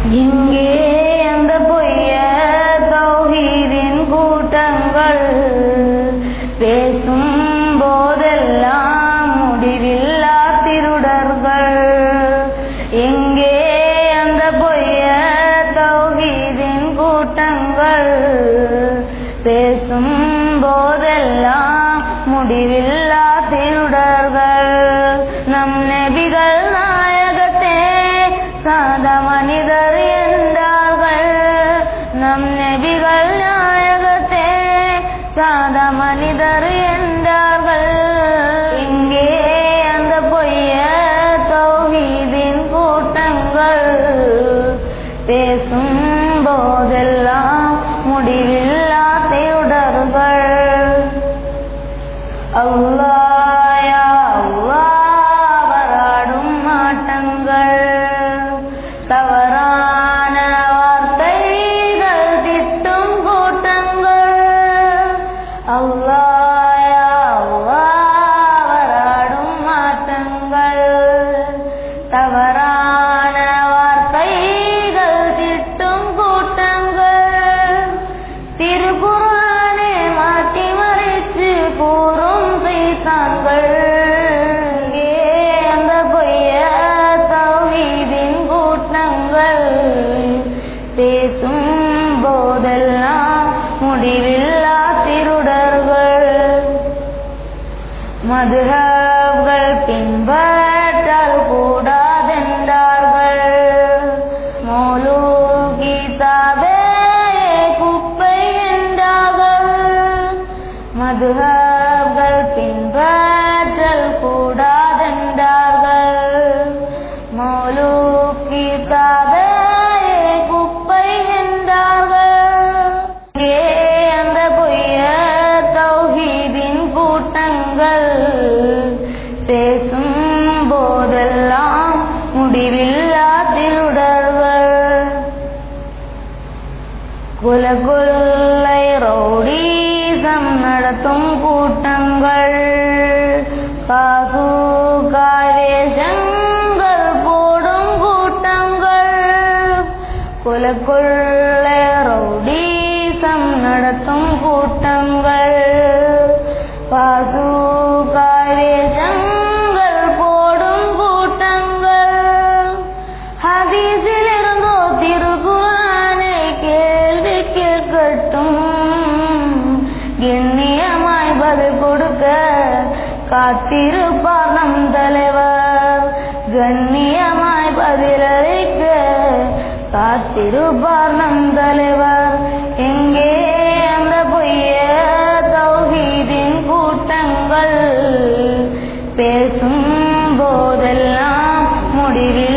எங்கே அந்த பொய்ய தௌஹீதின் கூட்டங்கள் பேசும் போதெல்லாம் முடிவில்லா திருடர்கள். எங்கே அந்த பொய்ய தௌஹீதின் கூட்டங்கள் பேசும் போதெல்லாம் முடிவில்லா திருடர்கள். நம் நபிகள் நாயகத்தே சாதா மனிதர் என்றார்கள். நம் நபிகள் நாயகத்தே சாதா மனிதர் என்றார்கள். இங்கே அந்த பொய்ய தௌஹீதின் கூட்டங்கள் பேசும் போதெல்லாம் முடிவில்லா திருடர்கள். அல்லாஹ் யா அல்லாஹ் வராடும் மாட்டங்கள், தவறான வார்த்தைகள் திட்டும் கூட்டங்கள். அல்லாஹ் யா அல்லாஹ் வராடும் மாட்டங்கள், தவறான வார்த்தைகள் திட்டும் கூட்டங்கள். திருக்குர்ஆனை மாற்றி மறைச்சு கூறும் சைத்தான்கள். அந்த பொய்ய தௌஹீதின் கூட்டங்கள் பேசும் போதெல்லாம் முடிவில்லா திருடர்கள். மதுஹப்கள் பின்பற்றல் கூடாதென்றார்கள். மௌலூத் கிதாபே குப்பை என்றார்கள். மதுஹப்கள் பின்பற்றல் கூடாதென்றார்கள். மௌலூத் கிதாபே குப்பை என்றார்கள். இங்கே அந்த பொய்ய தௌஹீதின் கூட்டங்கள் பேசும் போதெல்லாம் முடிவில்லா திருடர்கள். குலகுல்லை ரவுடீசம் நடத்தும் கூட்டங்கள், காசூகாய் வேஷங்கள் போடும் கூட்டங்கள். குலகுல்லை ரவுடீசம் நடத்தும் கூட்டங்கள், காசூகாய் வேஷங்கள் போடும் கூட்டங்கள். ஹதீஸில் இருந்தோ திருக்குர்ஆனை கேள்வி கேட்கட்டும், கண்ணியமாய் பதில் கொடுக்க காத்திருப்பார் நம் தலைவர். கண்ணியமாய் பதிலளிக்க காத்திருப்பார் நம் தலைவர். எங்கே அந்த பொய்ய தௌஹீதின் கூட்டங்கள் பேசும் போதெல்லாம் முடிவில்